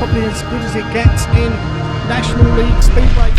probably as good as it gets in National League Speedway.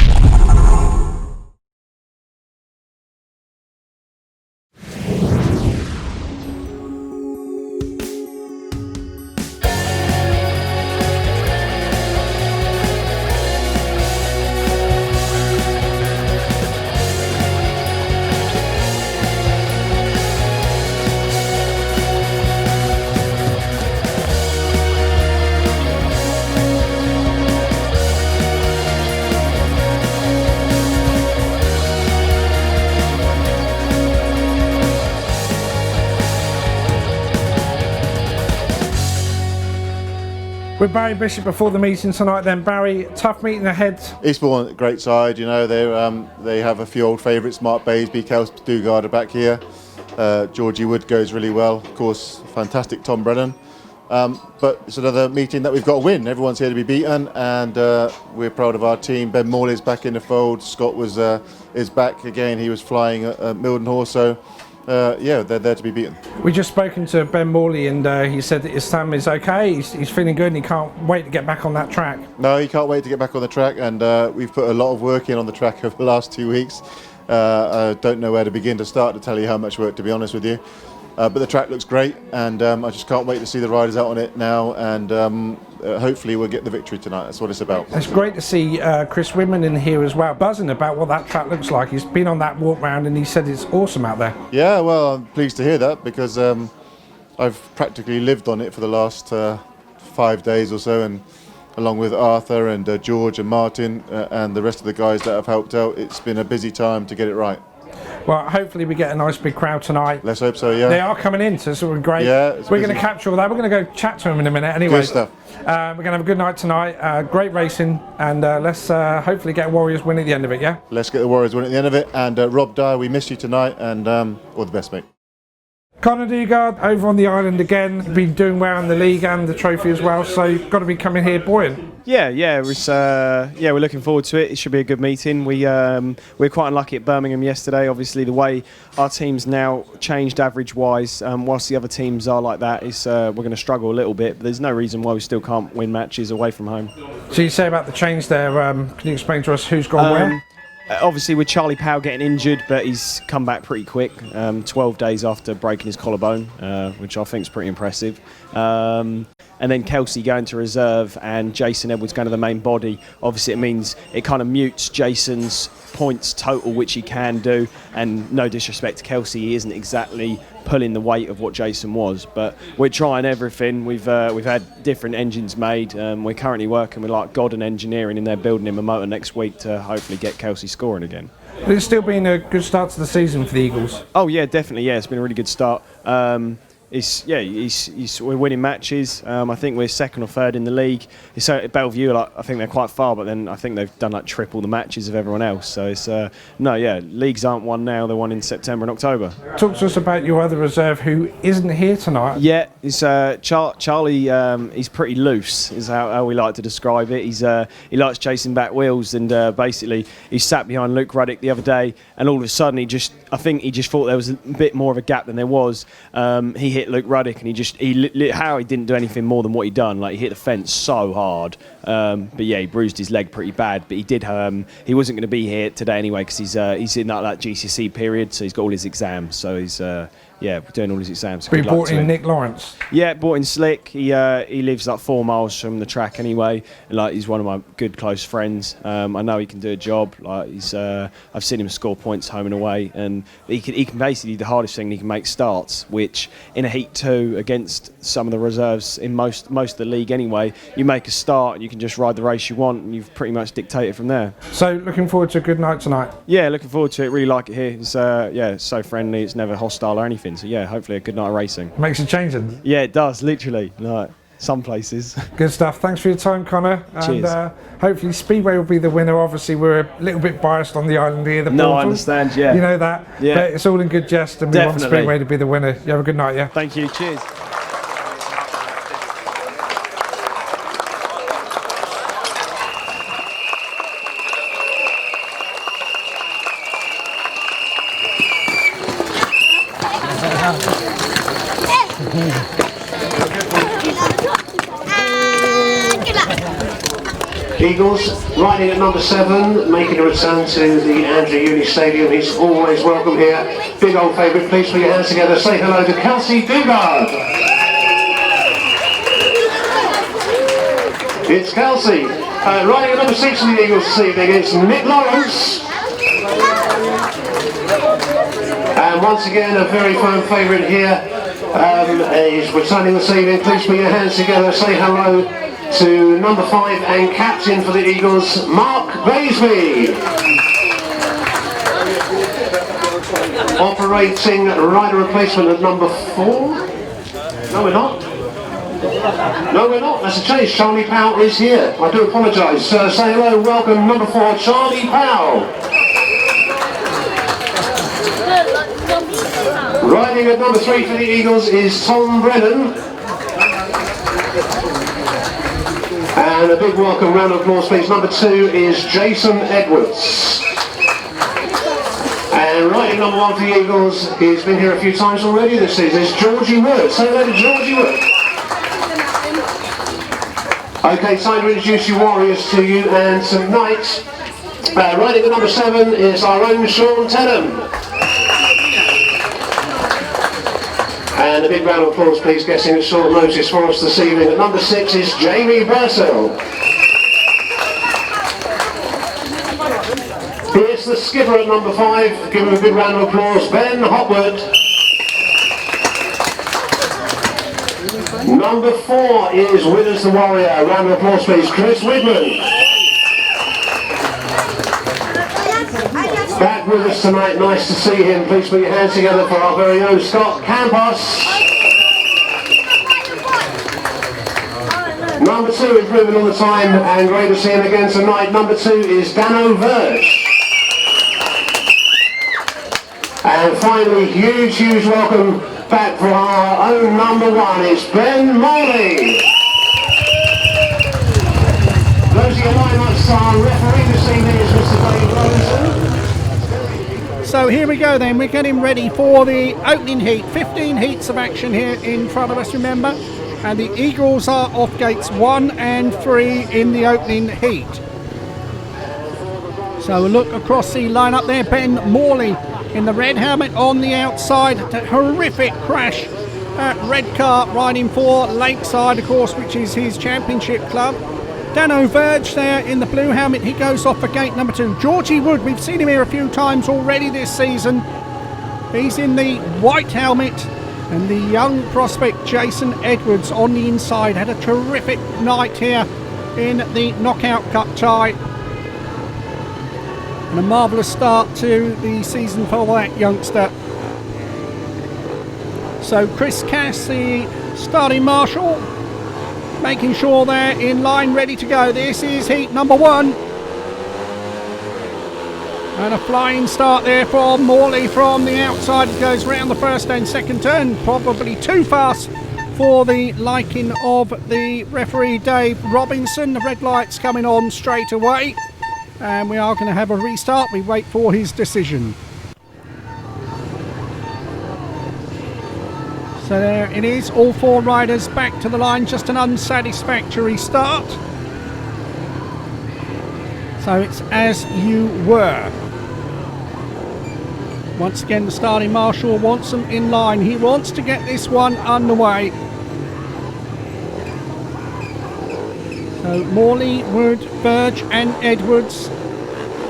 With Barry Bishop before the meeting tonight then. Barry, tough meeting ahead. Eastbourne, great side, you know, they have a few old favourites. Mark Baseby, Kelsey Dugard are back here. Georgie Wood goes really well. Of course, fantastic Tom Brennan. But it's another meeting that we've got to win. Everyone's here to be beaten, and we're proud of our team. Ben Morley's back in the fold. Scott is back again. He was flying at Milden Horse, so yeah, they're there to be beaten. We just spoken to Ben Morley, and he said that his thumb is okay. He's feeling good, and he can't wait to get back on that track. No, he can't wait to get back on the track, and we've put a lot of work in on the track over the last 2 weeks. I don't know where to begin to start to tell you how much work, to be honest with you. But the track looks great, and I just can't wait to see the riders out on it now, and hopefully we'll get the victory tonight. That's what it's about. It's great to see Chris Widman in here as well, buzzing about what that track looks like. He's been on that walk round and he said it's awesome out there. Yeah, well, I'm pleased to hear that, because I've practically lived on it for the last 5 days or so, and along with Arthur and George and Martin and the rest of the guys that have helped out, it's been a busy time to get it right. Well, hopefully we get a nice big crowd tonight. Let's hope so, yeah. They are coming in, so it's all great. Yeah, we're going to capture all that. We're going to go chat to them in a minute anyway. Good stuff. We're going to have a good night tonight. Great racing, and let's hopefully get a Warriors win at the end of it, yeah? Let's get the Warriors win at the end of it. And Rob Dyer, we missed you tonight, and all the best, mate. Conor Dugard over on the island again. Been doing well in the league and the trophy as well, so you've got to be coming here buoyant. Yeah, we're looking forward to it. It should be a good meeting. We're quite unlucky at Birmingham yesterday. Obviously, the way our team's now changed average-wise, whilst the other teams are like that, we're going to struggle a little bit. But there's no reason why we still can't win matches away from home. So you say about the change there. Can you explain to us who's gone where? Obviously, with Charley Powell getting injured, but he's come back pretty quick, 12 days after breaking his collarbone, which I think is pretty impressive. And then Kelsey going to reserve and Jason Edwards going to the main body. Obviously, it means it kind of mutes Jason's points total, which he can do. And no disrespect to Kelsey, he isn't exactly pulling the weight of what Jason was. But we're trying everything. We've had different engines made. We're currently working with like God and Engineering, and they're building him a motor next week to hopefully get Kelsey scoring again. But it's still been a good start to the season for the Eagles. Oh yeah, definitely. Yeah, it's been a really good start. We're winning matches. I think we're second or third in the league. So at Bellevue, I think they're quite far, but then I think they've done like triple the matches of everyone else. So it's leagues aren't won now; they're won in September and October. Talk to us about your other reserve who isn't here tonight. Yeah, it's Charlie. He's pretty loose, is how we like to describe it. He likes chasing back wheels, and basically he sat behind Luke Ruddock the other day, and all of a sudden I think he just thought there was a bit more of a gap than there was. He hit Luke Ruddock, and he didn't do anything more than what he'd done. Like, he hit the fence so hard, but yeah, he bruised his leg pretty bad. But he did. He wasn't going to be here today anyway, because he's in that GCSE period, so he's got all his exams. So he's doing all his exams. We brought in Nick Lawrence. Yeah, brought in Slick. He lives like 4 miles from the track anyway. And, like, he's one of my good close friends. I know he can do a job. Like, I've seen him score points home and away, and he can basically, the hardest thing, he can make starts, which in a Heat 2 against some of the reserves in most of the league anyway, you make a start and you can just ride the race you want, and you've pretty much dictated from there. So looking forward to a good night tonight. Yeah, looking forward to it. Really like it here. It's it's so friendly. It's never hostile or anything. So yeah, hopefully a good night of racing. Makes a change then. Yeah, it does, literally. Like some places. Good stuff. Thanks for your time, Conor. Cheers. And hopefully Speedway will be the winner. Obviously, we're a little bit biased on the island here. No, I understand, yeah. You know that. Yeah. But it's all in good jest, and we want Speedway to be the winner. You have a good night, yeah? Thank you. Cheers. Good luck. Eagles riding at number 7, making a return to the Andrew Uni Stadium. He's always welcome here. Big old favourite. Please put your hands together. Say hello to Kelsey Dugard. It's Kelsey. Riding at number 6 for the Eagles this evening, it's Nick Lawrence. And once again, a very firm favourite here. He's returning this evening. Please put your hands together. Say hello to number 5 and captain for the Eagles, Mark Baseby. Operating rider replacement at number 4. No, we're not. No, we're not. That's a change. Charley Powell is here. I do apologise. Say hello, welcome, number 4, Charley Powell. Riding at number 3 for the Eagles is Tom Brennan. And a big welcome, round of applause please. Number 2 is Jason Edwards. And riding number 1 for the Eagles, he's been here a few times already this season, is Georgie Wood. Say hello to Georgie Wood. Okay, time to introduce your warriors to you, and tonight, riding at number 7 is our own Shaun Tedham. And a big round of applause please, guessing at short notice for us this evening. At number 6 is Bursill. Here's the skipper at number 5, give him a big round of applause, Ben Hopwood. Number 4 is Withers the Warrior, a round of applause please, Chris Widman. Back with us tonight, nice to see him. Please put your hands together for our very own Scott Campos. Number 2 improving on the time, and great to see him again tonight. Number 2 is Danno Verge. And finally, huge welcome back for our own number 1, it's Ben Morley. Those are your lineups. Our referee this evening is Mr. Dave Robinson. So here we go then, we're getting ready for the opening heat. 15 heats of action here in front of us, remember, and the Eagles are off gates 1 and 3 in the opening heat. So a look across the lineup there, Ben Morley in the red helmet on the outside. A horrific crash at Redcar, riding for Lakeside, of course, which is his championship club. Danno Verge there in the blue helmet, he goes off for gate number 2. Georgie Wood, we've seen him here a few times already this season. He's in the white helmet, and the young prospect Jason Edwards on the inside had a terrific night here in the Knockout Cup tie. And a marvellous start to the season for that youngster. So Chris Cass, the starting marshal, making sure they're in line, ready to go. This is heat number 1. And a flying start there from Morley from the outside. It goes round the first and second turn, probably too fast for the liking of the referee Dave Robinson. The red light's coming on straight away, and we are going to have a restart. We wait for his decision. So there it is, all 4 riders back to the line, just an unsatisfactory start. So it's as you were. Once again, the starting marshal wants them in line. He wants to get this one underway. So Morley, Wood, Verge and Edwards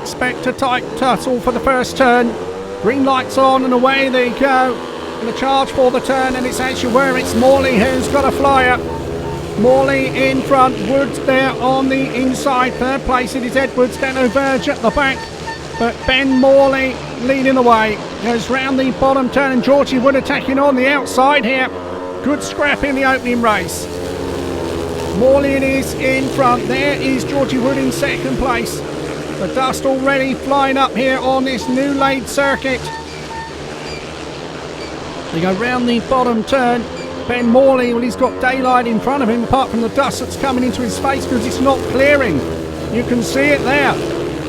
expect a tight tussle for the first turn. Green lights on and away they go. And a charge for the turn, and it's actually where it's Morley who's got a flyer. Morley in front, Wood there on the inside. Third place it is Edwards, Danno Verge at the back. But Ben Morley leading the way. Goes round the bottom turn, and Georgie Wood attacking on the outside here. Good scrap in the opening race. Morley it is in front. There is Georgie Wood in second place. The dust already flying up here on this new laid circuit. They go round the bottom turn. Ben Morley, well, he's got daylight in front of him, apart from the dust that's coming into his face because it's not clearing. You can see it there.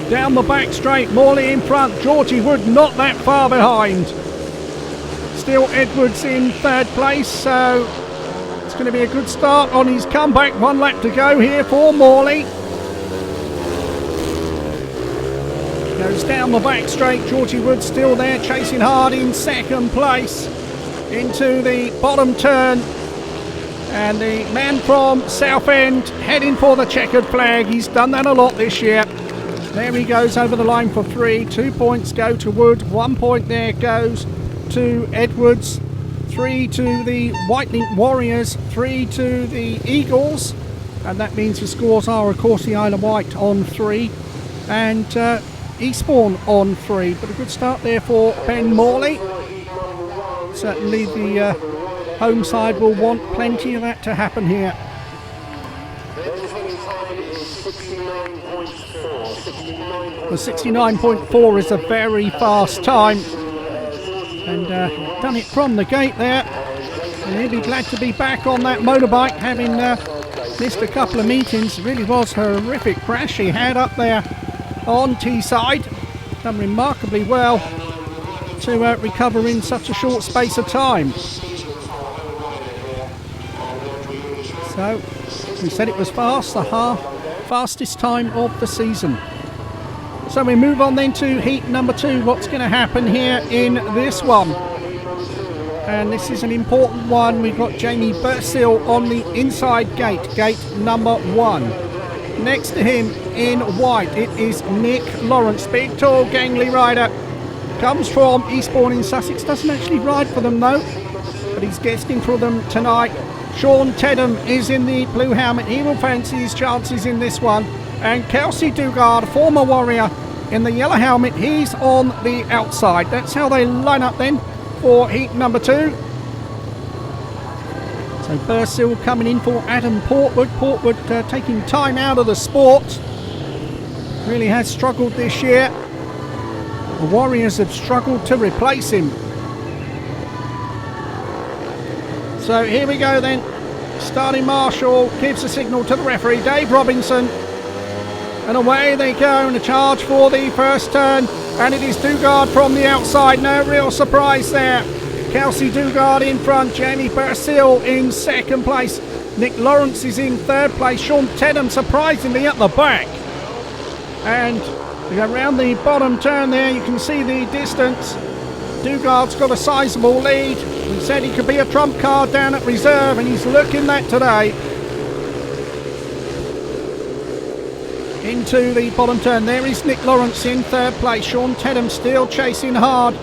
Down the back straight, Morley in front. Georgie Wood not that far behind. Still Edwards in third place, so it's going to be a good start on his comeback. 1 lap to go here for Morley. Goes down the back straight. Georgie Wood still there, chasing hard in second place. Into the bottom turn. And the man from Southend heading for the checkered flag. He's done that a lot this year. There he goes over the line for 3. 2 points go to Wood. 1 point there goes to Edwards. 3 to the Wightlink Warriors. 3 to the Eagles. And that means the scores are, of course, the Isle of Wight on 3. And Eastbourne on 3. But a good start there for Ben Morley. Certainly the home side will want plenty of that to happen here. The 69.4 is a very fast time. And done it from the gate there. And he'll be glad to be back on that motorbike, having missed a couple of meetings. It really was a horrific crash he had up there on Teesside. Done remarkably well to recover in such a short space of time. So we said it was fast, the fastest time of the season. So we move on then to heat number 2. What's going to happen here in this one? And this is an important one. We've got Jamie Bursill on the inside gate, gate number 1. Next to him in white, it is Nick Lawrence, big, tall, gangly rider. Comes from Eastbourne in Sussex. Doesn't actually ride for them though, but he's guesting for them tonight. Shaun Tedham is in the blue helmet. He will fancy his chances in this one. And Kelsey Dugard, former warrior, in the yellow helmet. He's on the outside. That's how they line up then for heat number 2. So Bursill coming in for Adam Portwood. Portwood taking time out of the sport. Really has struggled this year. The Warriors have struggled to replace him. So here we go then. Starting marshal gives a signal to the referee, Dave Robinson. And away they go in a charge for the first turn. And it is Dugard from the outside. No real surprise there. Kelsey Dugard in front. Jamie Bursill in second place. Nick Lawrence is in third place. Shaun Tedham surprisingly at the back. And around the bottom turn there, you can see the distance. Dugard's got a sizable lead. We said he could be a trump card down at reserve, and he's looking that today. Into the bottom turn, there is Nick Lawrence in third place. Shaun Tedham still chasing hard.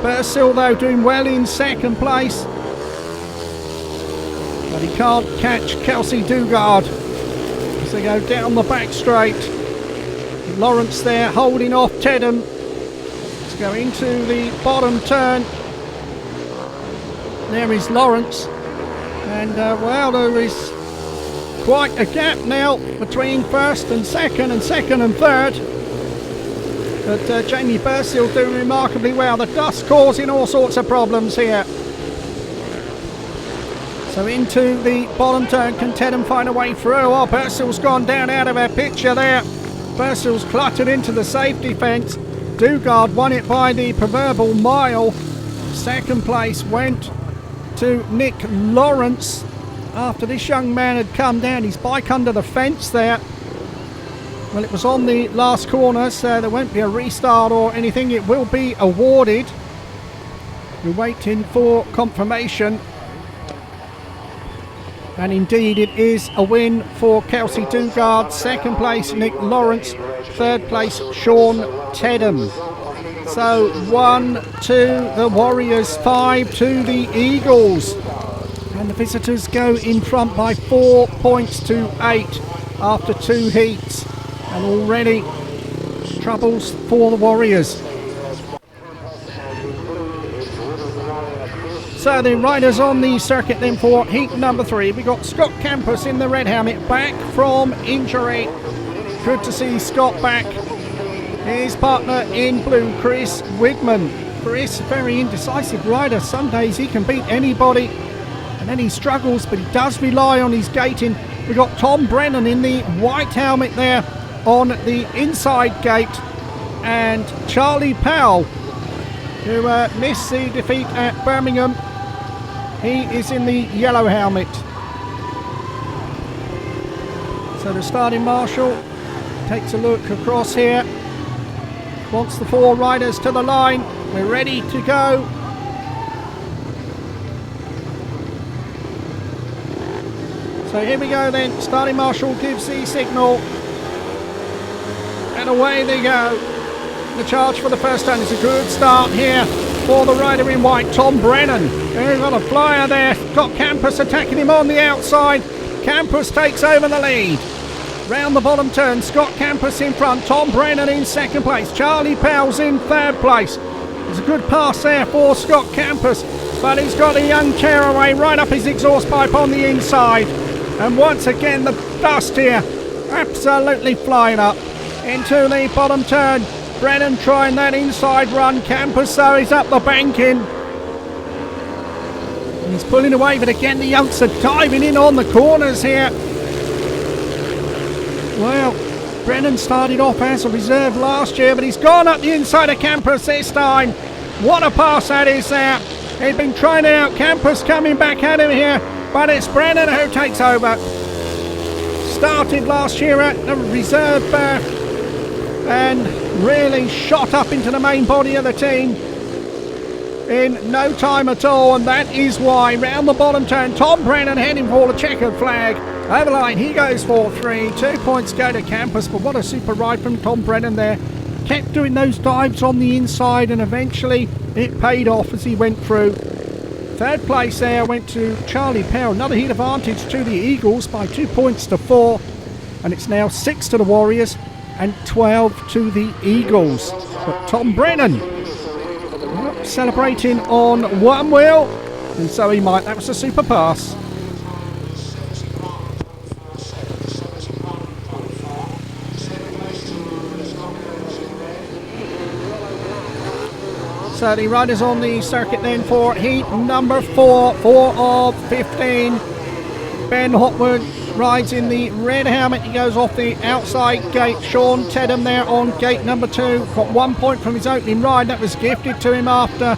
Bursill though doing well in second place. But he can't catch Kelsey Dugard as they go down the back straight. Lawrence there holding off Tedham. Let's go into the bottom turn. There is Lawrence. And well, there is quite a gap now between first and second and third. But Jamie Bursill doing remarkably well. The dust causing all sorts of problems here. So into the bottom turn, can Tedham find a way through? Oh, Bursill's gone down out of our picture there. Bursill's cluttered into the safety fence. Dugard won it by the proverbial mile. Second place went to Nick Lawrence after this young man had come down his bike under the fence there. Well, it was on the last corner, so there won't be a restart or anything. It will be awarded. We're waiting for confirmation. And indeed it is a win for Kelsey Dugard. Second place Nick Lawrence. Third place Shaun Tedham. So 1 to the Warriors, 5 to the Eagles. And the visitors go in front by 4 points to 8 after 2 heats. And already troubles for the Warriors. So the riders on the circuit then for heat number 3. We got Scott Campos in the red helmet, back from injury. Good to see Scott back. His partner in blue, Chris Widman. Chris, very indecisive rider. Some days he can beat anybody and then he struggles, but he does rely on his gating. We got Tom Brennan in the white helmet there on the inside gate, and Charley Powell, who missed the defeat at Birmingham. He is in the yellow helmet. So the starting marshal takes a look across here. Wants the 4 riders to the line. We're ready to go. So here we go then. Starting marshal gives the signal. And away they go. The charge for the first turn is a good start here for the rider in white, Tom Brennan. He's got a flyer there. Got Campos attacking him on the outside. Campos takes over the lead. Round the bottom turn, Scott Campos in front, Tom Brennan in second place, Charley Powell's in third place. There's a good pass there for Scott Campos, but he's got a young tearaway right up his exhaust pipe on the inside. And once again, the dust here absolutely flying up into the bottom turn. Brennan trying that inside run, Campos though he's up the banking. He's pulling away, but again the youngster diving in on the corners here. Well, Brennan started off as a reserve last year, but he's gone up the inside of Campos this time. What a pass that is there. He'd been trying it out. Campos coming back at him here, but it's Brennan who takes over. Started last year at the reserve berth and really shot up into the main body of the team in no time at all, and that is why round the bottom turn, Tom Brennan heading for the checkered flag. Over the line, he goes for 3. 2 points go to Campos, but what a super ride from Tom Brennan there. Kept doing those dives on the inside, and eventually it paid off as he went through. Third place there went to Charley Powell. Another heat advantage to the Eagles by 2 points to 4. And it's now 6 to the Warriors and 12 to the Eagles. But Tom Brennan celebrating on one wheel, and so he might. That was a super pass. So the riders on the circuit then for heat number 4, 4 of 15. Ben Hopwood rides in the red helmet. He goes off the outside gate. Shaun Tedham there on gate number 2. Got 1 point from his opening ride. That was gifted to him after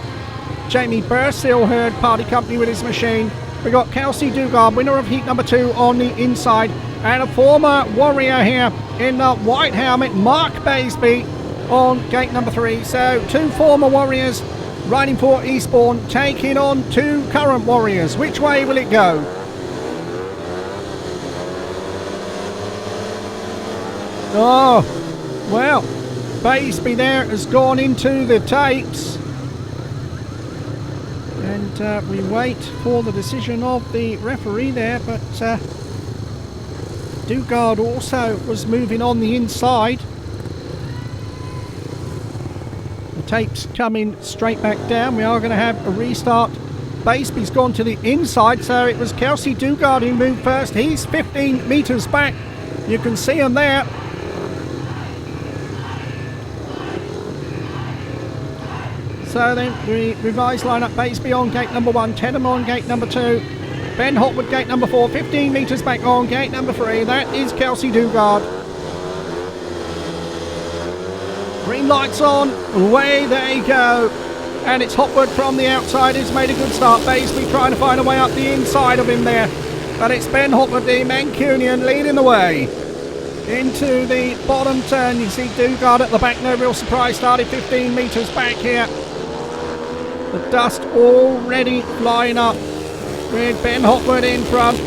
Jamie Bursill heard party company with his machine. We got Kelsey Dugard, winner of heat number 2 on the inside. And a former warrior here in the white helmet, Mark Baseby, on gate number 3. So 2 former warriors riding for Eastbourne, taking on 2 current warriors. Which way will it go? Oh, well, Baseby there has gone into the tapes. And we wait for the decision of the referee there, but Dugard also was moving on the inside. Tapes coming straight back down. We are going to have a restart. Baseby's gone to the inside, so it was Kelsey Dugard who moved first. He's 15 metres back. You can see him there. So then the revised lineup: Baseby on gate number 1, Tedham on gate number 2, Ben Hopwood gate number 4, 15 metres back on gate number 3. That is Kelsey Dugard. Green lights on, away they go. And it's Hopwood from the outside who's made a good start. Baseby trying to find a way up the inside of him there. But it's Ben Hopwood, the Mancunian, leading the way. Into the bottom turn, you see Dugard at the back, no real surprise, started 15 metres back here. The dust already flying up with Ben Hopwood in front.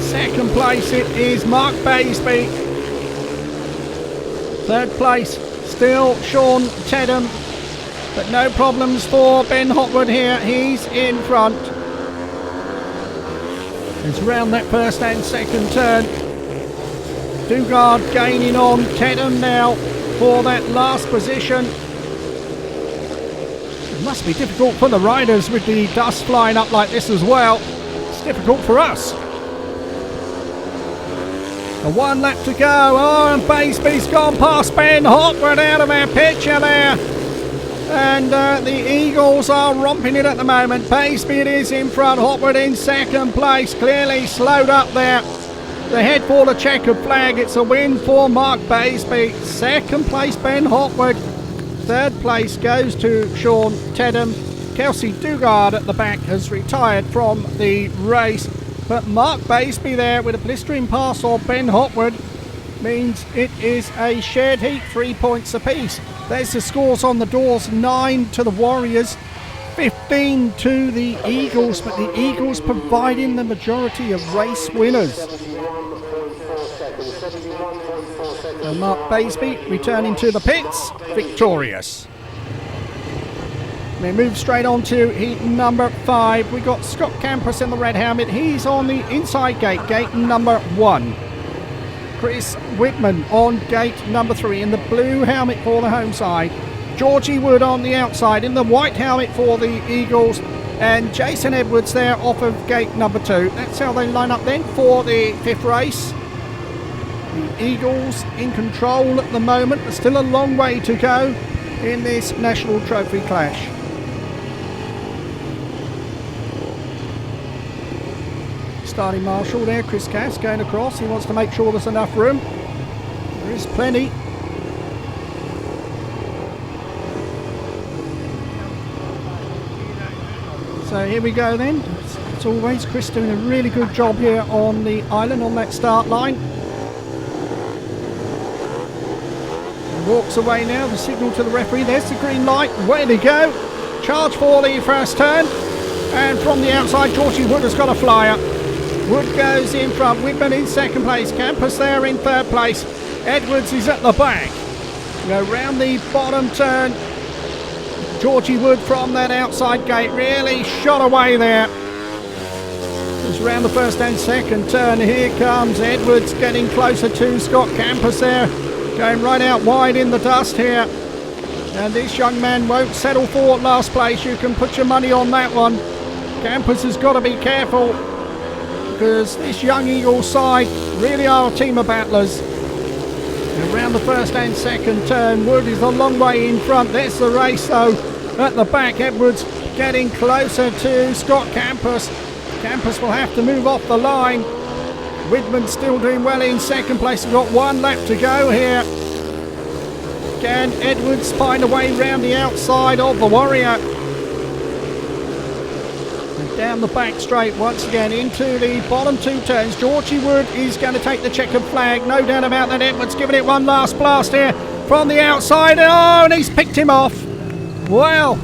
Second place it is Mark Baseby. Third place still Shaun Tedham, but no problems for Ben Hopwood here. He's in front. It's round that first and second turn. Dugard gaining on Tedham now for that last position. It must be difficult for the riders with the dust flying up like this as well. It's difficult for us. And 1 lap to go. Oh, and Baseby's gone past Ben Hopwood out of our picture there. And the Eagles are romping it at the moment. Baseby it is in front. Hopwood in second place. Clearly slowed up there. The head for the checkered flag. It's a win for Mark Baseby. Second place Ben Hopwood. Third place goes to Shaun Tedham. Kelsey Dugard at the back has retired from the race. But Mark Baseby there with a blistering pass of Ben Hopwood means it is a shared heat, 3 points apiece. There's the scores on the doors, 9 to the Warriors, 15 to the Eagles, but the Eagles providing the majority of race winners. So Mark Baseby returning to the pits, victorious. We move straight on to heat number 5. We got Scott Campos in the red helmet. He's on the inside gate, gate number 1. Chris Widman on gate number 3 in the blue helmet for the home side. Georgie Wood on the outside in the white helmet for the Eagles. And Jason Edwards there off of gate number 2. That's how they line up then for the 5th race. The Eagles in control at the moment. There's still a long way to go in this National Trophy clash. Starting marshal there, Chris Cass going across. He wants to make sure there's enough room. There is plenty. So here we go then. As always, Chris doing a really good job here on the island on that start line. Walks away now, the signal to the referee. There's the green light. Way to go. Charge for the first turn. And from the outside, Georgie Wood has got a flyer. Wood goes in front, Widman in second place, Campos there in third place, Edwards is at the back. Go round the bottom turn, Georgie Wood from that outside gate, really shot away there. Just round the first and second turn, here comes Edwards getting closer to Scott Campos there, going right out wide in the dust here. And this young man won't settle for last place, you can put your money on that one. Campos has got to be careful, because this young Eagles side really are a team of battlers. And around the first and second turn, Wood is a long way in front. There's the race though at the back. Edwards getting closer to Scott Campos. Campos will have to move off the line. Widman still doing well in second place. We've got one lap to go here. Can Edwards find a way round the outside of the Warrior? Down the back straight once again into the bottom 2 turns. Georgie Wood is going to take the checkered flag, no doubt about that. Edwards giving it one last blast here from the outside. Oh, and he's picked him off. Well.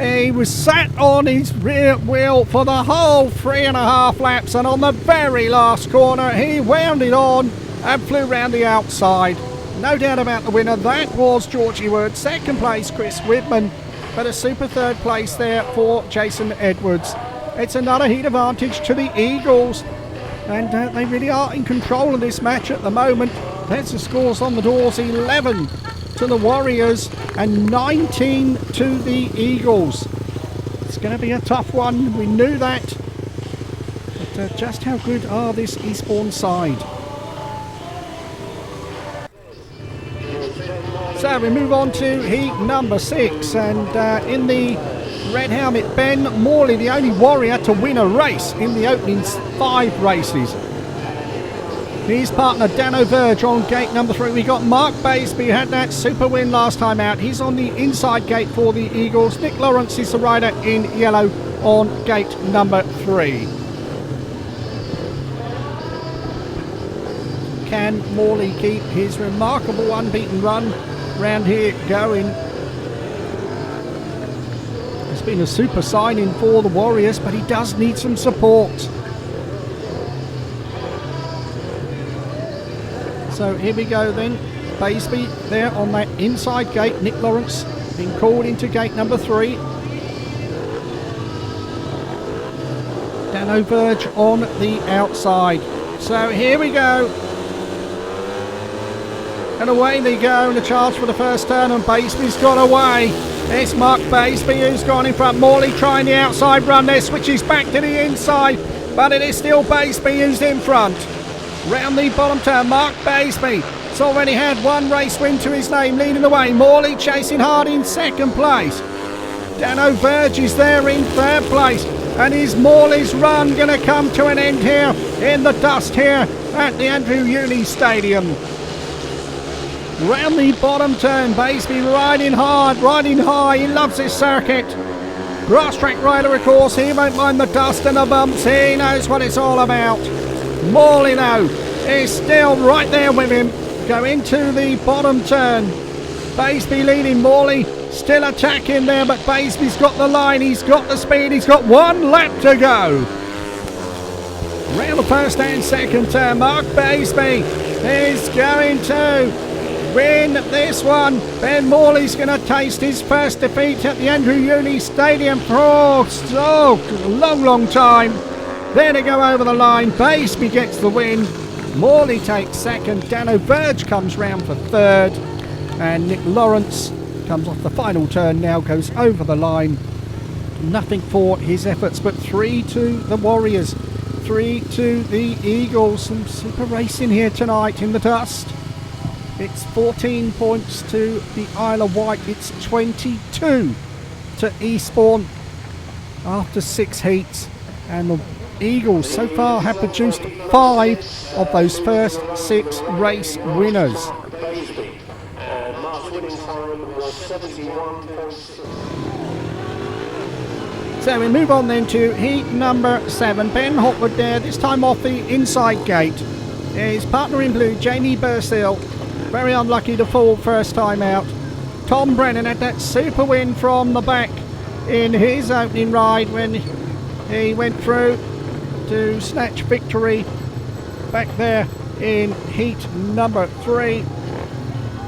He was sat on his rear wheel for the whole 3.5 laps, and on the very last corner he wound it on and flew round the outside. No doubt about the winner. That was Georgie Wood. Second place, Chris Widman. But a super third place there for Jason Edwards. It's another heat advantage to the Eagles, and they really are in control of this match at the moment. There's the scores on the doors, 11 to the Warriors and 19 to the Eagles. It's going to be a tough one, we knew that, but just how good are this Eastbourne side? So we move on to heat number 6, and in the red helmet, Ben Morley, the only Warrior to win a race in the opening 5 races. His partner Danno Verge on gate number 3. We got Mark Baseby, who had that super win last time out. He's on the inside gate for the Eagles. Nick Lawrence is the rider in yellow on gate number 3. Can Morley keep his remarkable unbeaten run round here going? It's been a super signing for the Warriors, but he does need some support. So here we go then. Baseby there on that inside gate. Nick Lawrence being called into gate number 3. Danno Verge on the outside. So here we go. And away they go in the charge for the first turn, and Baseby's got away. It's Mark Baseby who's gone in front. Morley trying the outside run there, switches back to the inside, but it is still Baseby who's in front. Round the bottom turn, Mark Baseby. It's already had one race win to his name, leading the way. Morley chasing hard in second place. Danno Verge is there in third place. And is Morley's run going to come to an end here in the dust here at the Andrew Ewley Stadium? Round the bottom turn, Baseby riding hard, riding high. He loves this circuit. Grass track rider, of course, he won't mind the dust and the bumps. He knows what it's all about. Morley, though, is still right there with him. Go into the bottom turn. Baseby leading Morley. Still attacking there, but Baseby's got the line. He's got the speed. He's got 1 lap to go. Round the first and second turn. Mark Baseby is going to win this one. Ben Morley's going to taste his first defeat at the Andrew Uni Stadium for a long time. There to go over the line. Baseby gets the win. Morley takes second. Danno Verge comes round for third. And Nick Lawrence comes off the final turn now, goes over the line. Nothing for his efforts, but 3 to the Warriors, 3 to the Eagles. Some super racing here tonight in the dust. It's 14 points to the Isle of Wight. It's 22 to Eastbourne after 6 heats. And the Eagles so far have produced 5 of those first 6 race winners. So we move on then to heat number 7. Ben Hopwood there, this time off the inside gate. His partner in blue, Jamie Bursill, very unlucky to fall first time out. Tom Brennan had that super win from the back in his opening ride when he went through to snatch victory back there in heat number 3.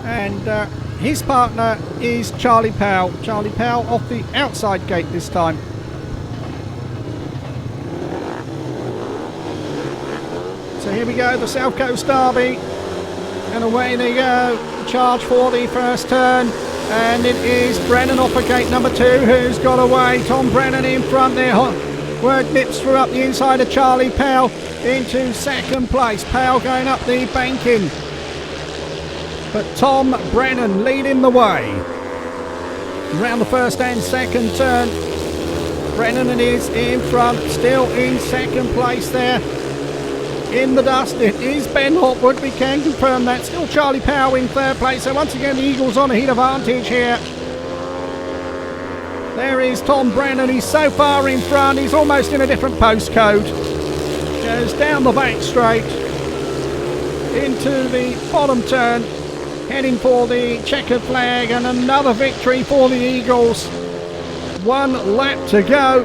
And his partner is Charley Powell. Charley Powell off the outside gate this time. So here we go, the South Coast Derby. And away they go. Charge for the first turn. And it is Brennan off of gate number 2 who's got away. Tom Brennan in front there. Word nips through up the inside of Charley Powell into second place. Powell going up the banking. But Tom Brennan leading the way. Around the first and second turn. Brennan is in front, still in second place there. In the dust, it is Ben Hopwood, we can confirm that. Still Charley Powell in third place, so once again the Eagles on a heat advantage here. There is Tom Brennan, he's so far in front, he's almost in a different postcode. Goes down the back straight, into the bottom turn, heading for the checkered flag, and another victory for the Eagles. 1 lap to go.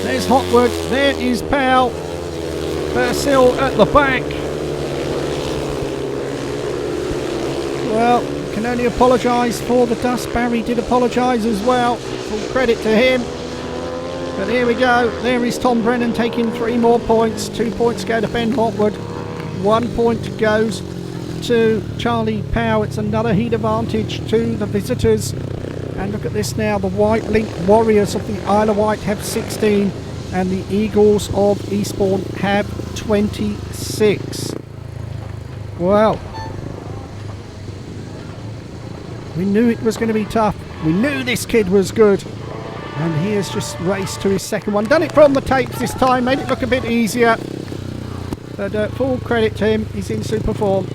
There's Hopwood, there is Powell. Bursill at the back. Well, can only apologise for the dust. Barry did apologise as well. Full credit to him. But here we go. There is Tom Brennan taking 3 more points. 2 points go to Ben Hopwood. 1 point goes to Charley Powell. It's another heat advantage to the visitors. And look at this now. The Wightlink Warriors of the Isle of Wight have 16. And the Eagles of Eastbourne have 26. Well, we knew it was going to be tough. We knew this kid was good. And he has just raced to his second one. Done it from the tapes this time. Made it look a bit easier. But full credit to him. He's in super form.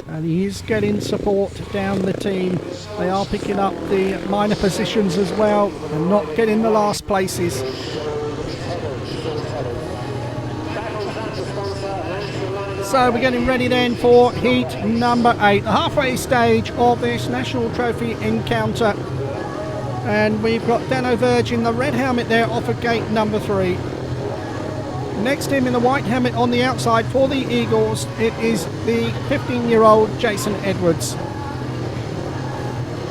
And he is getting support down the team. They are picking up the minor positions as well and not getting the last places. So we're getting ready then for heat number 8, the halfway stage of this National Trophy encounter. And we've got Danno Verge in the red helmet there off of gate number 3. Next to him in the white helmet on the outside for the Eagles, it is the 15-year-old Jason Edwards.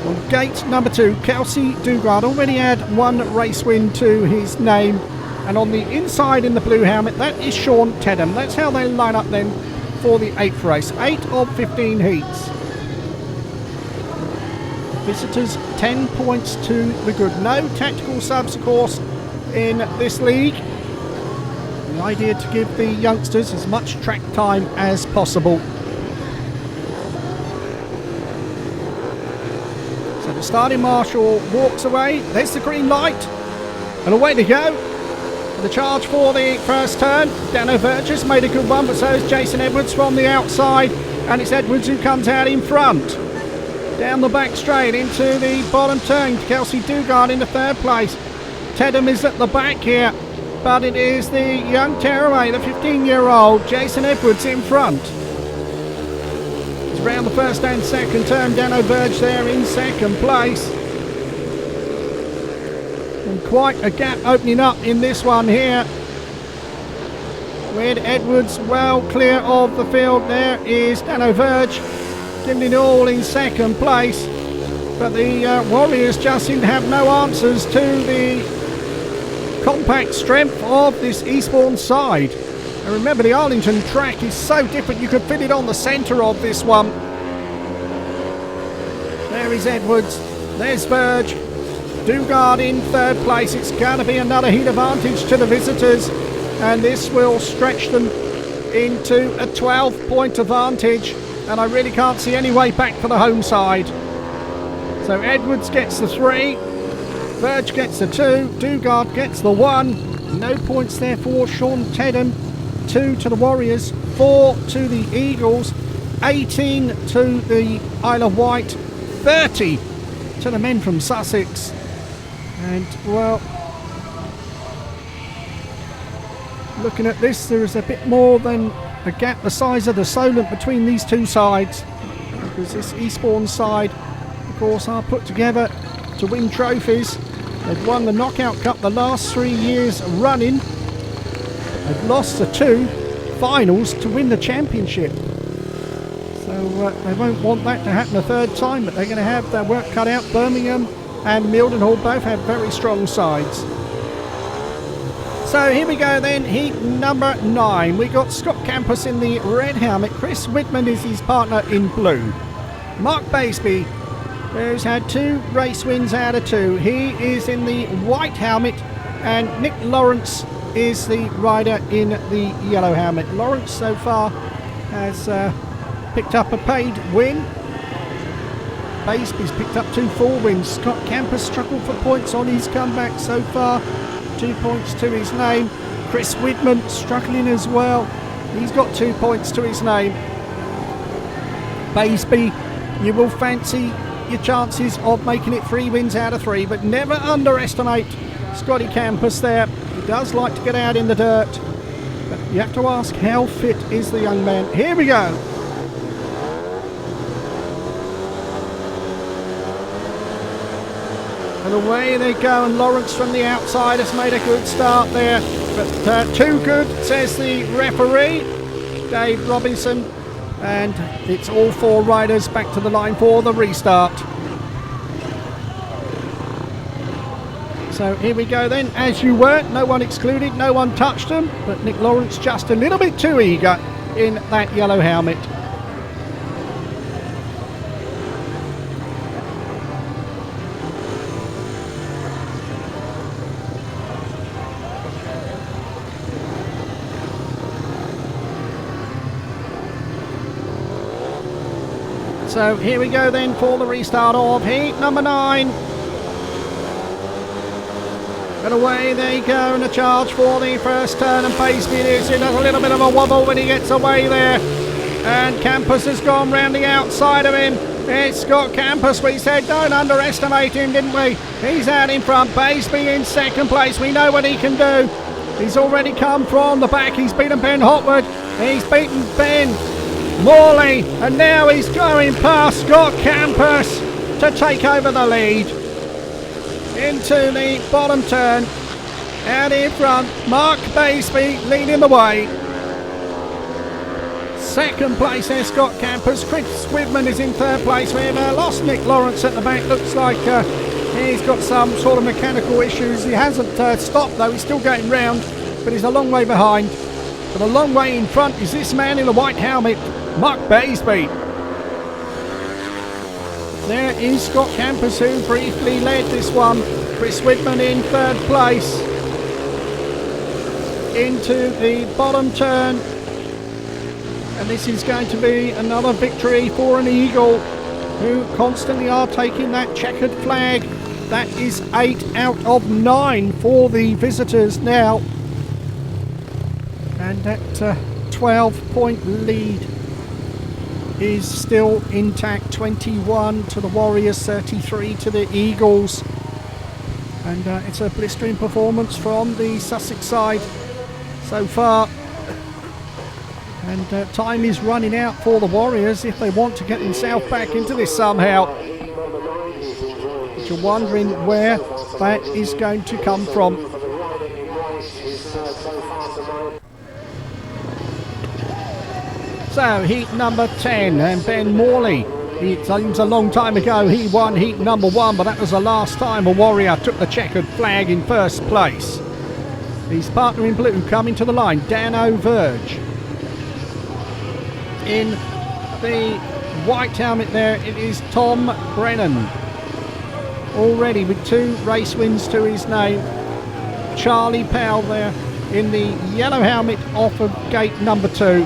On gate number 2, Kelsey Dugard already had 1 race win to his name. And on the inside in the blue helmet, that is Shaun Tedham. That's how they line up then for the 8th race. 8 of 15 heats. Visitors 10 points to the good. No tactical subs, of course, in this league. The idea to give the youngsters as much track time as possible. So the starting marshal walks away. There's the green light. And away they go. The charge for the first turn. Danno Verge has made a good one, but so is Jason Edwards from the outside. And it's Edwards who comes out in front. Down the back straight into the bottom turn. Kelsey Dugard into third place. Tedham is at the back here, but it is the young tearaway, the 15-year-old Jason Edwards in front. It's round the first and second turn. Danno Verge there in second place. And quite a gap opening up in this one here, with Edwards well clear of the field. There is Danno Verge giving it all in second place, but the Warriors just seem to have no answers to the compact strength of this Eastbourne side. And remember, the Arlington track is so different, you could fit it on the centre of this one. There is Edwards, there's Verge, Dugard in third place. It's going to be another heat advantage to the visitors, and this will stretch them into a 12-point advantage, and I really can't see any way back for the home side. So Edwards gets the 3, Verge gets the 2, Dugard gets the 1. No points there for Shaun Tedham. 2 to the Warriors, 4 to the Eagles, 18 to the Isle of Wight, 30 to the men from Sussex. And, well, looking at this, there is a bit more than a gap the size of the Solent between these two sides, because this Eastbourne side, of course, are put together to win trophies. They've won the Knockout Cup the last 3 years running. They've lost the 2 finals to win the championship. So they won't want that to happen a third time, but they're going to have their work cut out. Birmingham and Mildenhall both have very strong sides. So here we go then, heat number 9. We got Scott Campos in the red helmet. Chris Widman is his partner in blue. Mark Baseby, who's had 2 race wins out of 2. He is in the white helmet, and Nick Lawrence is the rider in the yellow helmet. Lawrence so far has picked up a paid win. Baseby's picked up 2 full wins. Scott Campos struggled for points on his comeback so far. 2 points to his name. Chris Widman struggling as well. He's got 2 points to his name. Baseby, you will fancy your chances of making it 3 wins out of 3, but never underestimate Scotty Campos there. He does like to get out in the dirt, but you have to ask, how fit is the young man? Here we go. And away they go, and Lawrence from the outside has made a good start there, but too good, says the referee, Dave Robinson. And it's all 4 riders back to the line for the restart. So here we go then, as you were, no one excluded, no one touched them, but Nick Lawrence just a little bit too eager in that yellow helmet. So here we go then for the restart of heat number 9. And away they go in a charge for the first turn, and Baseby is in a little bit of a wobble when he gets away there. And Campos has gone round the outside of him. It's Scott Campos. We said don't underestimate him, didn't we? He's out in front. Baseby in second place. We know what he can do. He's already come from the back. He's beaten Ben Hopwood. He's beaten Ben Morley, and now he's going past Scott Campos to take over the lead. Into the bottom turn, out in front, Mark Baseby leading the way. Second place there, Scott Campos. Chris Widman is in third place. We've lost Nick Lawrence at the back. Looks like he's got some sort of mechanical issues. He hasn't stopped though, he's still going round, but he's a long way behind. But a long way in front is this man in the white helmet, Mark Baseby. There is Scott Campos, who briefly led this one. Chris Widman in third place. Into the bottom turn. And this is going to be another victory for an Eagle, who constantly are taking that checkered flag. That is 8 out of 9 for the visitors now. And that 12-point lead is still intact. 21 to the Warriors, 33 to the Eagles. And it's a blistering performance from the Sussex side so far. And time is running out for the Warriors if they want to get themselves back into this somehow. But you're wondering where that is going to come from. So heat number 10, and Ben Morley. It seems a long time ago he won heat number 1, but that was the last time a Warrior took the checkered flag in first place. His partner in blue coming to the line, Danno Verge. In the white helmet there, it is Tom Brennan. Already with 2 race wins to his name. Charley Powell there in the yellow helmet off of gate number 2.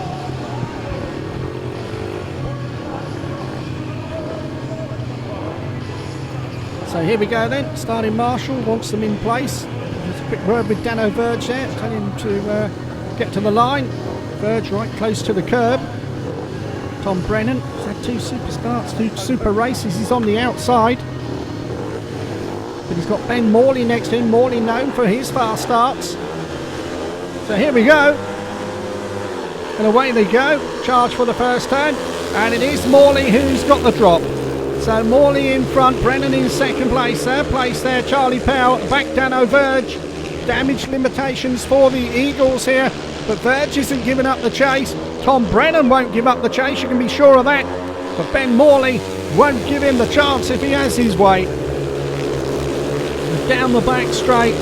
So here we go then, starting marshal wants them in place. Just a quick word with Danno Verge there, telling him to get to the line. Verge right close to the curb. Tom Brennan has had 2 super starts, 2 super races, he's on the outside. But he's got Ben Morley next to him, Morley known for his fast starts. So here we go. And away they go, charge for the first turn. And it is Morley who's got the drop. So Morley in front, Brennan in second place there, Charley Powell, back Danno Verge. Damage limitations for the Eagles here, but Verge isn't giving up the chase. Tom Brennan won't give up the chase, you can be sure of that. But Ben Morley won't give him the chance if he has his way. Down the back straight,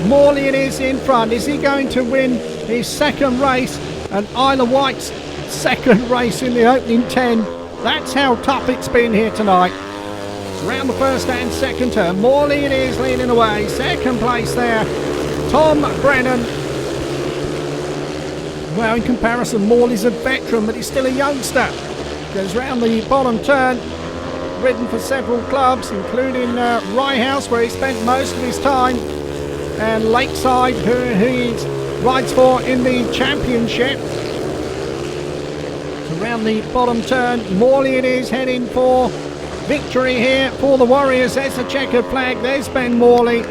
Morley it is in front. Is he going to win his second race and Isle of Wight's second race in the opening 10? That's how tough it's been here tonight. It's around the first and second turn. Morley it is leading away. Second place there, Tom Brennan. Well, in comparison, Morley's a veteran, but he's still a youngster. Goes round the bottom turn. Ridden for several clubs, including Rye House, where he spent most of his time, and Lakeside, who he rides for in the championship. Around the bottom turn, Morley it is heading for victory here for the Warriors. There's the checkered flag, there's Ben Morley.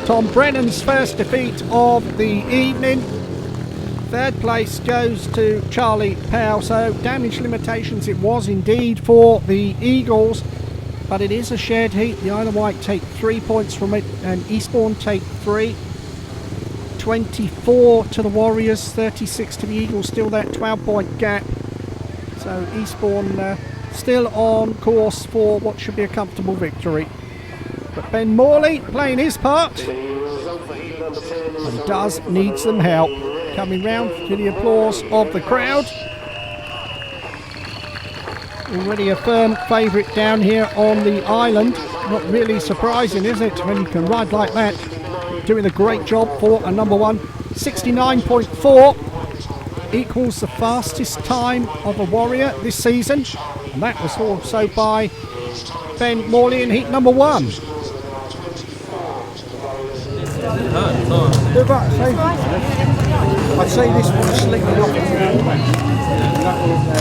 Tom Brennan's first defeat of the evening. Third place goes to Charley Powell. So damage limitations it was indeed for the Eagles, but it is a shared heat. The Isle of Wight take 3 points from it and Eastbourne take 3. 24 to the Warriors, 36 to the Eagles, still that 12-point gap. So Eastbourne still on course for what should be a comfortable victory. But Ben Morley playing his part, and does need some help. Coming round to the applause of the crowd. Already a firm favourite down here on the island. Not really surprising, is it, when you can ride like that? Doing a great job for a number 1. 69.4. Equals the fastest time of a Warrior this season, and that was also by Ben Morley in heat number 1. I'd say this one slipping off.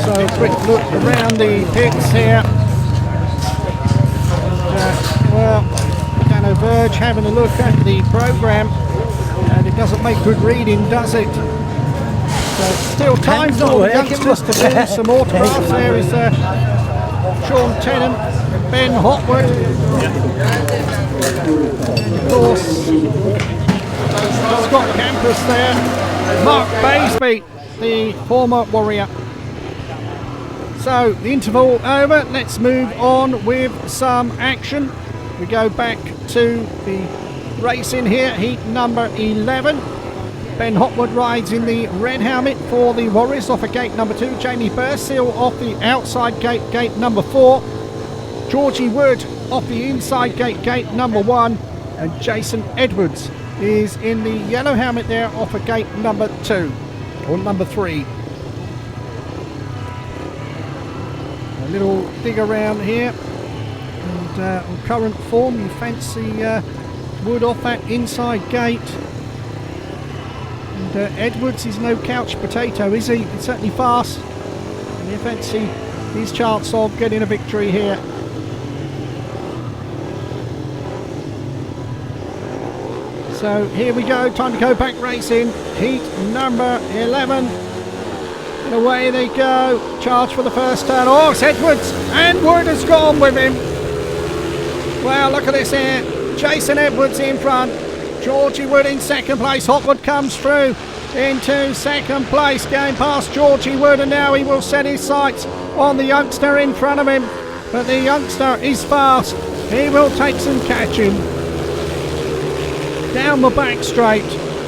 So a quick look around the pits here. Well, Danno Verge having a look at the programme, and it doesn't make good reading, does it? So still time for the youngsters to do some autographs. There is Shaun Tedham, Ben Hopwood, and of course Scott Campos there, Mark Baseby, the former Warrior. So the interval over, let's move on with some action. We go back to the racing here, heat number 11. Ben Hopwood rides in the red helmet for the Warriors off of gate number 2. Jamie Bursill off the outside gate, gate number 4. Georgie Wood off the inside gate, gate number 1. And Jason Edwards is in the yellow helmet there off of gate number 2, or number 3. A little dig around here. And on current form, you fancy Wood off that inside gate. And Edwards is no couch potato, is he? It's certainly fast. And you fancy his chance of getting a victory here. So here we go, time to go back racing. Heat number 11. And away they go. Charge for the first turn. Oh, it's Edwards. And Wood has gone with him. Well, look at this here. Jason Edwards in front. Georgie Wood in second place. Hopwood comes through into second place, going past Georgie Wood, and now he will set his sights on the youngster in front of him. But the youngster is fast. He will take some catching. Down the back straight,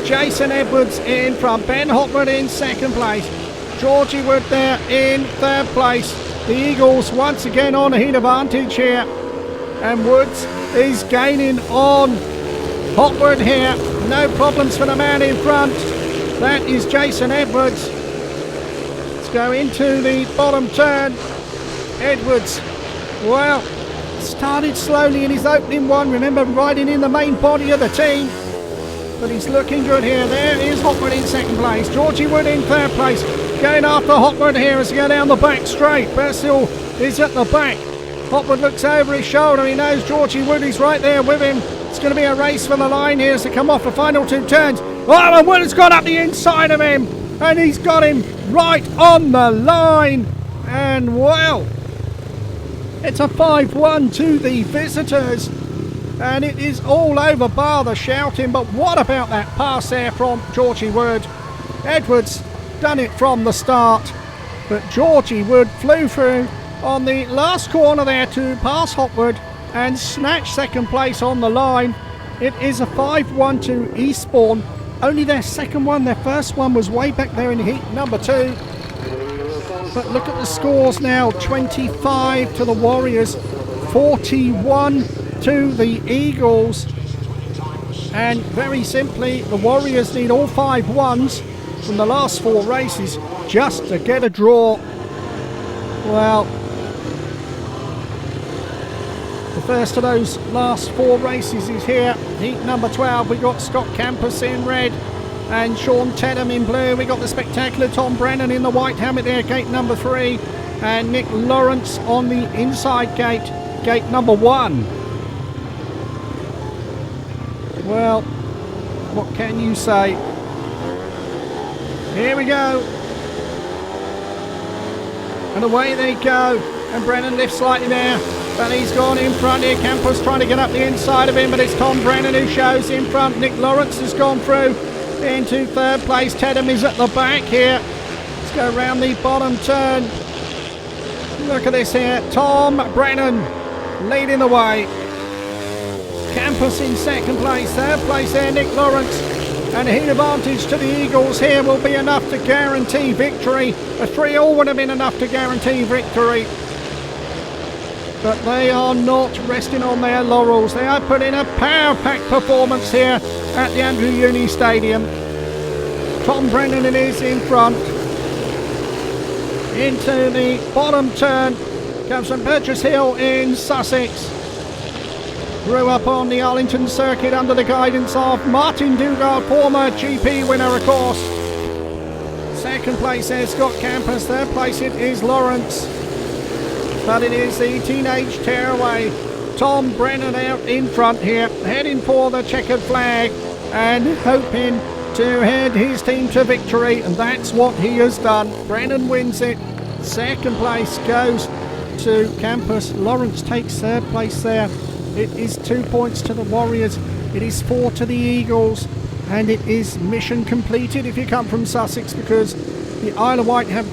Jason Edwards in front, Ben Hopwood in second place, Georgie Wood there in third place. The Eagles once again on a heat advantage here, and Woods is gaining on Hopwood here. No problems for the man in front. That is Jason Edwards. Let's go into the bottom turn. Edwards, well, started slowly in his opening one. Remember, riding in the main body of the team. But he's looking good here. There is Hopwood in second place. Georgie Wood in third place. Going after Hopwood here as he goes down the back straight. Bursill is at the back. Hopwood looks over his shoulder. He knows Georgie Wood is right there with him. It's going to be a race for the line here as they come off the final two turns. Oh, and Wood has got up the inside of him. And he's got him right on the line. And well, it's a 5-1 to the visitors. And it is all over bar the shouting. But what about that pass there from Georgie Wood? Edwards done it from the start. But Georgie Wood flew through on the last corner there to pass Hopwood and snatch second place on the line. It is a 5-1 to Eastbourne. Only their second one. Their first one was way back there in heat number 2. But look at the scores now. 25 to the Warriors, 41 to the Eagles. And very simply, the Warriors need all 5 ones from the last 4 races just to get a draw. Well, the first of those last 4 races is here. Heat number 12, we got Scott Campos in red and Shaun Tedham in blue. We got the spectacular Tom Brennan in the white helmet there, gate number 3, and Nick Lawrence on the inside gate, gate number 1. Well, what can you say? Here we go. And away they go. And Brennan lifts slightly there. But he's gone in front here. Campos trying to get up the inside of him, but it's Tom Brennan who shows in front. Nick Lawrence has gone through into third place. Tedham is at the back here. Let's go around the bottom turn. Look at this here. Tom Brennan leading the way. Campos in second place. Third place there, Nick Lawrence. And a heat advantage to the Eagles here will be enough to guarantee victory. A 3-all would have been enough to guarantee victory. But they are not resting on their laurels. They are putting a power-packed performance here at the Andrew Uni Stadium. Tom Brennan is in front. Into the bottom turn comes from Burgess Hill in Sussex. Grew up on the Arlington circuit under the guidance of Martin Dugard, former GP winner, of course. Second place there, Scott Campos. Third place it is Lawrence. But it is the teenage tearaway. Tom Brennan out in front here, heading for the checkered flag and hoping to head his team to victory. And that's what he has done. Brennan wins it. Second place goes to Campos. Lawrence takes third place there. It is 2 points to the Warriors. It is 4 to the Eagles. And it is mission completed if you come from Sussex, because the Isle of Wight have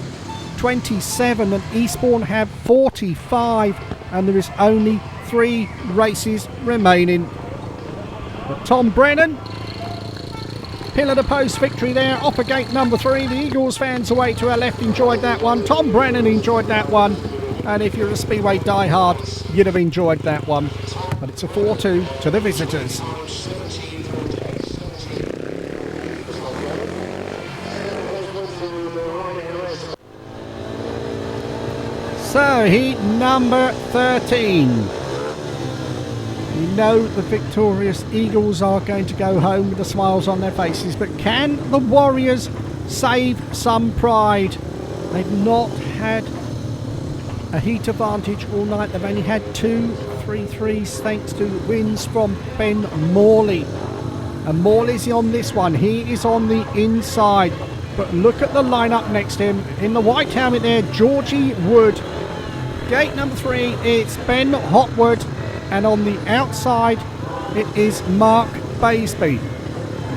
27 and Eastbourne have 45, and there is only 3 races remaining. But Tom Brennan, pillar to post victory there off of gate number 3. The Eagles fans away to our left enjoyed that one. Tom Brennan enjoyed that one, and if you're a Speedway diehard, you'd have enjoyed that one. But it's a 4-2 to the visitors. So, heat number 13. You know the victorious Eagles are going to go home with the smiles on their faces, but can the Warriors save some pride? They've not had a heat advantage all night. They've only had 2 3-3s thanks to wins from Ben Morley. And Morley's on this one. He is on the inside. But look at the lineup next to him. In the white helmet there, Georgie Wood. Gate number 3, it's Ben Hopwood. And on the outside, it is Mark Baseby.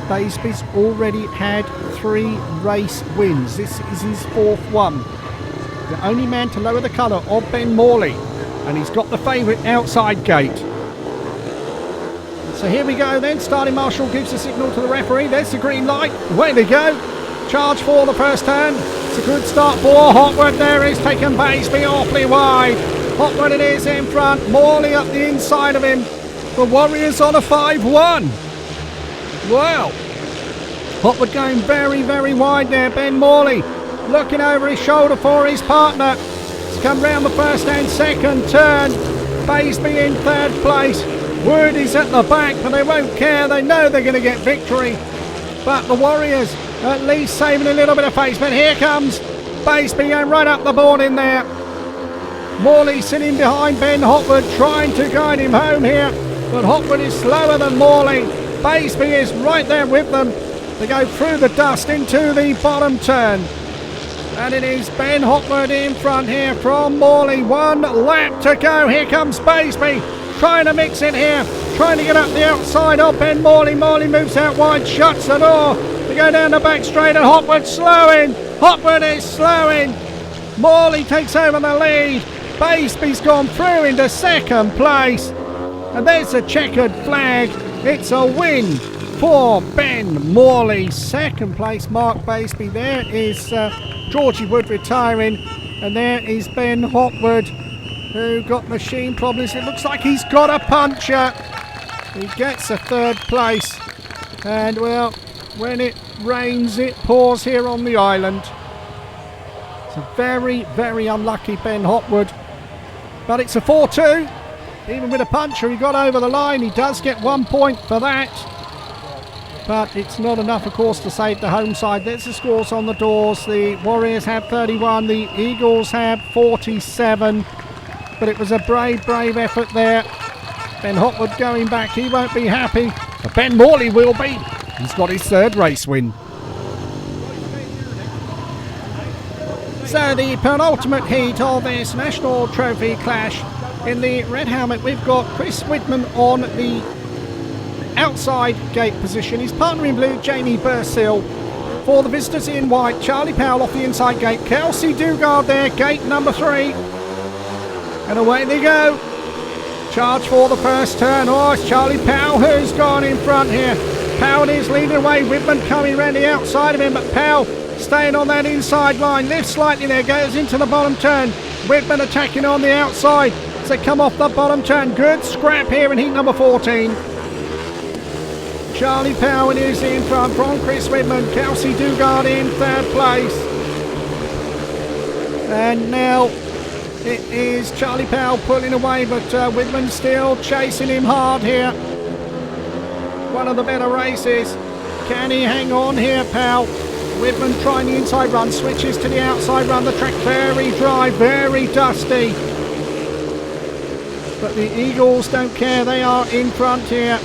Baseby's already had 3 race wins. This is his 4th one. The only man to lower the colour of Ben Morley. And he's got the favourite outside gate. So here we go then. Starting marshal gives the signal to the referee. There's the green light. Away they go. Charge for the first turn. It's a good start for Hopwood. There is taken Baseby awfully wide. Hopwood it is in front. Morley up the inside of him. The Warriors on a 5-1. Wow. Hopwood going very, very wide there. Ben Morley looking over his shoulder for his partner. It's come round the first and second turn. Baseby in 3rd place. Wood is at the back, but they won't care. They know they're going to get victory. But the Warriors at least saving a little bit of face. But here comes Baseby going right up the board in there. Morley sitting behind Ben Hopwood, trying to guide him home here. But Hopwood is slower than Morley. Baseby is right there with them. They go through the dust into the bottom turn. And it is Ben Hopwood in front here from Morley. 1 lap to go. Here comes Baseby. Trying to mix it here. Trying to get up the outside of Ben Morley. Morley moves out wide, shuts the door. They go down the back straight and Hopwood slowing. Hopwood is slowing. Morley takes over the lead. Baseby's gone through into 2nd place. And there's a checkered flag. It's a win for Ben Morley. 2nd place, Mark Baseby. There is Georgie Wood retiring. And there is Ben Hopwood, who got machine problems. It looks like he's got a puncher. He gets a 3rd place. And, well, when it rains, it pours here on the island. It's a very, very unlucky Ben Hopwood. But it's a 4-2. Even with a puncher, he got over the line. He does get 1 point for that. But it's not enough, of course, to save the home side. There's the scores on the doors. The Warriors have 31. The Eagles have 47. But it was a brave, brave effort there. Ben Hopwood going back. He won't be happy. But Ben Morley will be. He's got his 3rd race win. So the penultimate heat of this National Trophy clash. In the red helmet, we've got Chris Widman on the outside gate position. His partner in blue, Jamie Bursill. For the visitors in white, Charley Powell off the inside gate. Kelsey Dugard there, gate number 3. And away they go. Charge for the first turn. Oh, it's Charley Powell who's gone in front here. Powell is leading away. Widman coming around the outside of him, but Powell staying on that inside line. Lifts slightly there, goes into the bottom turn. Widman attacking on the outside. As they come off the bottom turn. Good scrap here in heat number 14. Charley Powell is in front from Chris Widman. Kelsey Dugard in 3rd place. And now it is Charley Powell pulling away, but Widman still chasing him hard here. One of the better races. Can he hang on here, Powell? Widman trying the inside run, switches to the outside run. The track very dry, very dusty. But the Eagles don't care, they are in front here.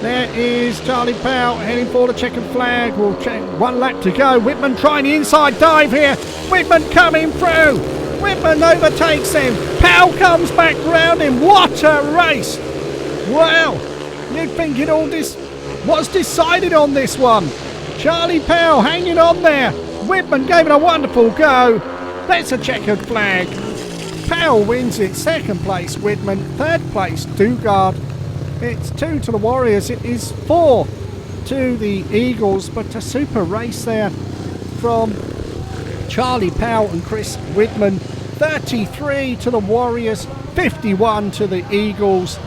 There is Charley Powell heading for the checkered flag. We'll check 1 lap to go. Widman trying the inside dive here. Widman coming through. Widman overtakes him. Powell comes back round him. What a race! Wow! You'd think it all was decided on this one. Charley Powell hanging on there. Widman gave it a wonderful go. That's a checkered flag. Powell wins it. 2nd place, Widman. 3rd place, Dugard. It's 2 to the Warriors. It is 4 to the Eagles. But a super race there from Charley Powell and Chris Widman. 33 to the Warriors, 51 to the Eagles.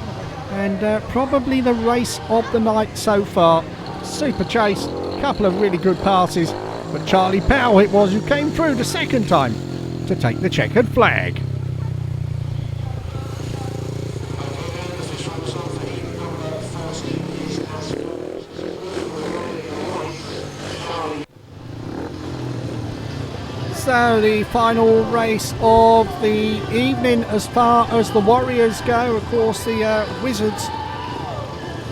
And probably the race of the night so far. Super chase. Couple of really good passes. But Charley Powell it was who came through the 2nd time to take the checkered flag. So the final race of the evening as far as the Warriors go. Of course, the Wizards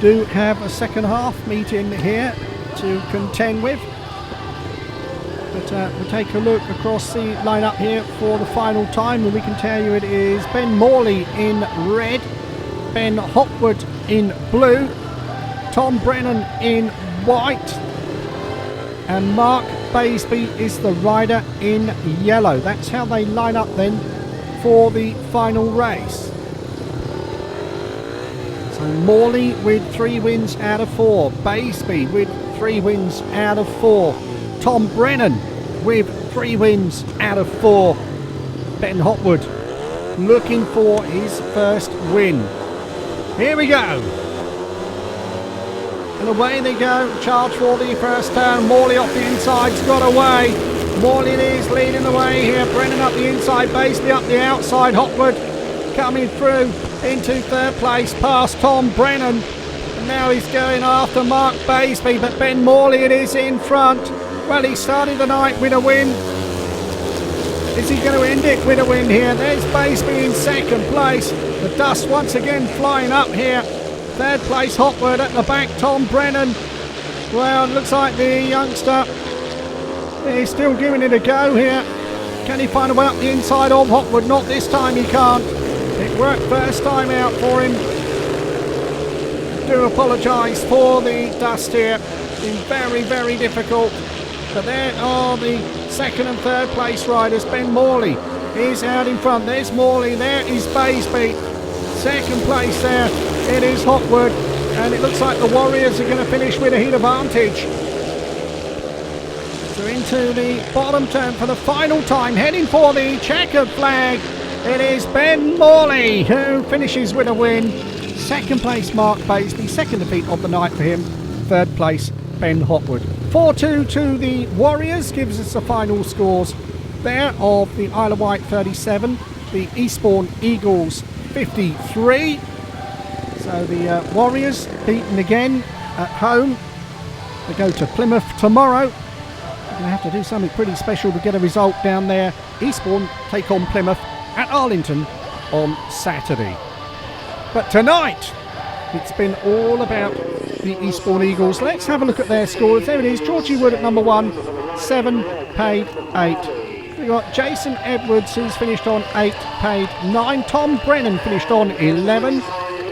do have a second half meeting here to contend with. But we'll take a look across the lineup here for the final time, and we can tell you it is Ben Morley in red, Ben Hopwood in blue, Tom Brennan in white, and Mark Baseby is the rider in yellow. That's how they line up then for the final race. So Morley with 3 wins out of 4, Baseby with 3 wins out of 4, Tom Brennan with 3 wins out of 4, Ben Hopwood looking for his first win. Here we go. And away they go, charge for the first turn. Morley off the inside's got away. Morley is leading the way here. Brennan up the inside, Baseby up the outside. Hopwood coming through into third place past Tom Brennan. And now he's going after Mark Baseby, but Ben Morley it is in front. Well, he started the night with a win. Is he going to end it with a win here? There's Baseby in second place. The dust once again flying up here. Third place Hopwood at the back, Tom Brennan. Well, it looks like the youngster is still giving it a go here. Can he find a way up the inside of Hopwood? Not this time, he can't. It worked first time out for him. I do apologise for the dust here. It's been very, very difficult. But there are the second and third place riders. Ben Morley is out in front. There's Morley, there is Baseby. Second place there, it is Hopwood, and it looks like the Warriors are going to finish with a heat advantage. So into the bottom turn for the final time, heading for the checkered flag. It is Ben Morley who finishes with a win. Second place Mark Baseby, second defeat of the night for him. Third place Ben Hopwood. 4-2 to the Warriors gives us the final scores there of the Isle of Wight 37, the Eastbourne Eagles 53. So the Warriors beaten again at home. They go to Plymouth tomorrow. They're going to have to do something pretty special to get a result down there. Eastbourne take on Plymouth at Arlington on Saturday. But tonight, it's been all about the Eastbourne Eagles. Let's have a look at their scores. There it is, Georgie Wood at number 1, 7, paid 8. We've got Jason Edwards, who's finished on 8, paid 9. Tom Brennan finished on 11.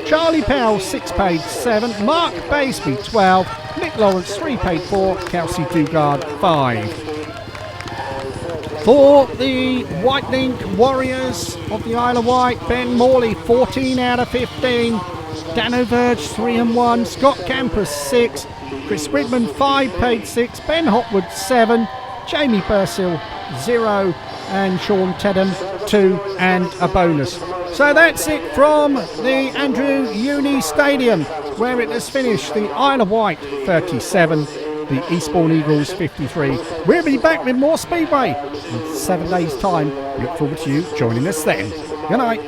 Charley Powell, 6, paid 7. Mark Baseby, 12. Nick Lawrence, 3, paid 4. Kelsey Dugard, 5. For the Wightlink Warriors of the Isle of Wight, Ben Morley, 14 out of 15. Danno Verge, 3 and 1. Scott Campos, 6. Chris Widman, 5, paid 6. Ben Hopwood, 7. Jamie Bursill, 0. And Shaun Tedham, 2 and a bonus. So that's it from the Andrew Uni Stadium, where it has finished. The Isle of Wight 37, the Eastbourne Eagles 53. We'll be back with more Speedway in 7 days' time. Look forward to you joining us then. Good night.